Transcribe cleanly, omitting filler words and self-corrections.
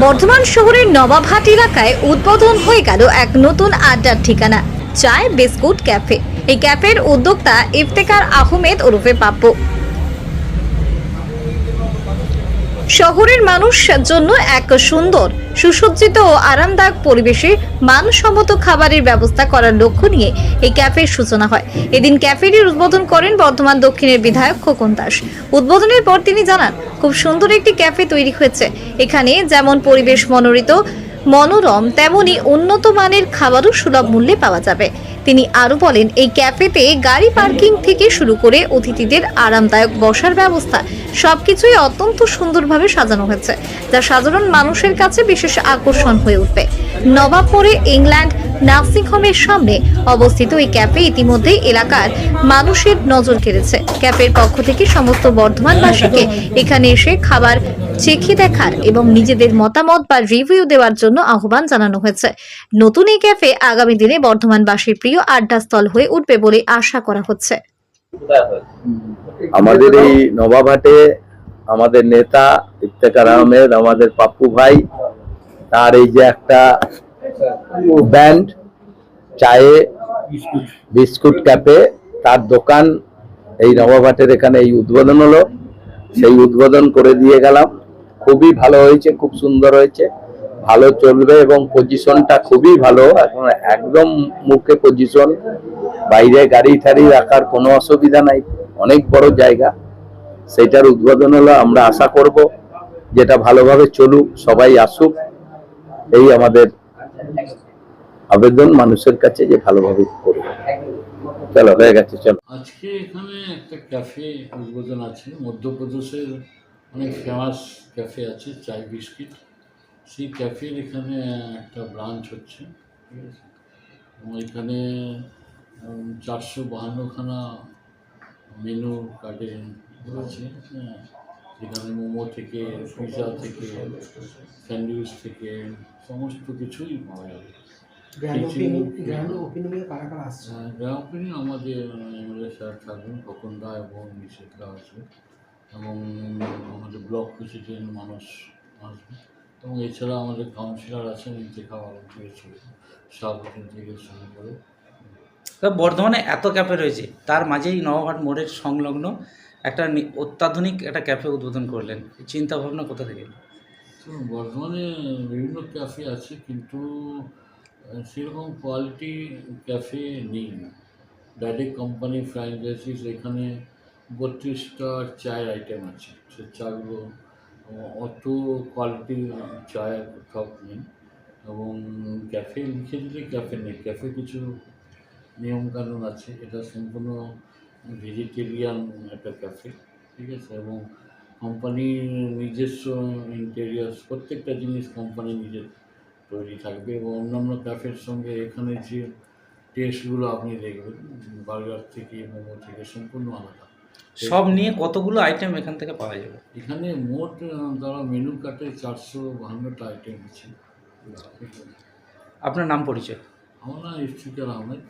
বর্ধমান শহরের নবাবহাট এলাকায় উদ্বোধন হয়ে গেল এক নতুন আড্ডার ঠিকানা, চায় বিস্কুট ক্যাফে। এই ক্যাফের উদ্যোক্তা ইফতেখার আহমেদ ওরফে পাপ্পু। শহরের মানুষের জন্য এক সুন্দর, সুসজ্জিত ও আরামদায়ক পরিবেশে মানসম্মত খাবারের ব্যবস্থা করার লক্ষ্য নিয়ে এই ক্যাফের সূচনা হয়। এদিন ক্যাফেটির উদ্বোধন করেন বর্ধমান দক্ষিণের বিধায়ক খোকন দাস। উদ্বোধনের পর তিনি জানান, খুব সুন্দর একটি ক্যাফে তৈরি হয়েছে। এখানে যেমন পরিবেশ মনোরম, তেমনি উন্নত মানের খাবারও সুলভ মূল্যে পাওয়া যাবে। তিনি আরো বলেন, এই ক্যাফেতে গাড়ি পার্কিং থেকে শুরু করে অতিথিদের আরামদায়ক বসার ব্যবস্থা সবকিছুই অত্যন্ত সুন্দরভাবে সাজানো হয়েছে, যা সাধারণ মানুষের কাছে বিশেষ আকর্ষণ হয়ে উঠবে। নবাবপুরে ইংল্যান্ড নার্সিং হোমের সামনে অবস্থিত এই ক্যাফে ইতিমধ্যেই এলাকার মানুষের নজর কেড়েছে। ক্যাফের পক্ষ থেকে সমস্ত বর্ধমানবাসীকে এখানে এসে খাবার চেখে দেখার এবং নিজেদের মতামত বা রিভিউ দেওয়ার জন্য আহ্বান জানানো হয়েছে। নতুন এই ক্যাফে আগামী দিনে বর্ধমানবাসীর প্রিয় আড্ডাস্থল হয়ে উঠবে বলে আশা করা হচ্ছে। আমাদের এই নবাবহাটে আমাদের নেতা ইফতেখার আহমেদ, আমাদের পাপ্পু ভাই, তার এই যে একটা ব্যান্ড চায়ে বিস্কুট ক্যাফে, তার দোকান এই নবাবহাটের এখানে এই উদ্বোধন হলো। সেই উদ্বোধন করে দিয়ে গেলাম। খুবই ভালো হয়েছে, খুব সুন্দর হয়েছে, ভালো চলবে এবং পজিশনটা খুবই ভালো, এখন একদম মুখে পজিশন, বাইরে গাড়ি টাড়ি রাখার কোনো অসুবিধা নাই, অনেক বড় জায়গা। সেইটার উদ্বোধন হলো। আমরা আশা করব যেটা ভালোভাবে চলুক, সবাই আসুক, এই আমাদের আবেদন মানুষের কাছে যে ভালোভাবে করবে। চলো, হয়ে গেছে, চলো। আজকে এখানে একটা ক্যাফে উদ্বোধন আছে। মধ্যপ্রদেশের অনেক ফেমাস ক্যাফে আছে চাই বিস্কিট, সেই ক্যাফের এখানে একটা ব্রাঞ্চ হচ্ছে, ঠিক আছে। এবং এখানে 452খানা মেনু কার্ডে আছে। হ্যাঁ, এখানে মোমো থেকে, পিৎজা থেকে, স্যান্ডউইচ থেকে সমস্ত কিছুই পাওয়া যাবে। গ্র্যান্ড ওপেনিং আমাদের এমএলএ স্যার থাকবেন, খোকন দা এবং নিষেধরা আসবে, এবং আমাদের ব্লক প্রেসিডেন্ট মানুষ আসবে, এবং এছাড়া আমাদের কাউন্সিলর আছেন ইফতেখার আলম থেকে সভাপতি থেকে শুরু করে। বর্ধমানে এত ক্যাফে রয়েছে, তার মাঝেই নবাবহাট মোড়ের সংলগ্ন একটা অত্যাধুনিক একটা ক্যাফে উদ্বোধন করলেন। চিন্তা ভাবনা কোথা থেকে? তো বর্ধমানে বিভিন্ন ক্যাফে আছে, কিন্তু সেরকম কোয়ালিটি ক্যাফে নেই। ডাইরেক্ট কোম্পানি ফ্র্যাঞ্চাইজিস এখানে 32টা চায়ের আইটেম আছে। সে চাগুলো অত কোয়ালিটির চায়ের সব নেই, এবং ক্যাফে লিখে দিলে ক্যাফে নেই। ক্যাফে কিছু নিয়মকানুন আছে, এটা সম্পূর্ণ ভেজিটেরিয়ান একটা ক্যাফে, ঠিক আছে। এবং কোম্পানির নিজস্ব ইন্টেরিয়ার্স, প্রত্যেকটা জিনিস কোম্পানি নিজের তৈরি থাকবে, এবং অন্যান্য ক্যাফের সঙ্গে এখানে যে টেস্টগুলো আপনি দেখবেন বার্গার থেকে, মোমো থেকে সম্পূর্ণ আলাদা। সব নিয়ে কতগুলো আইটেম এখান থেকে পাওয়া যাবে? এখানে মোট তারা মেনু কার্ডে 452টা আইটেম আছে। আপনার নাম পরিচয়? আমার নাম ইফতেখার আহমেদ।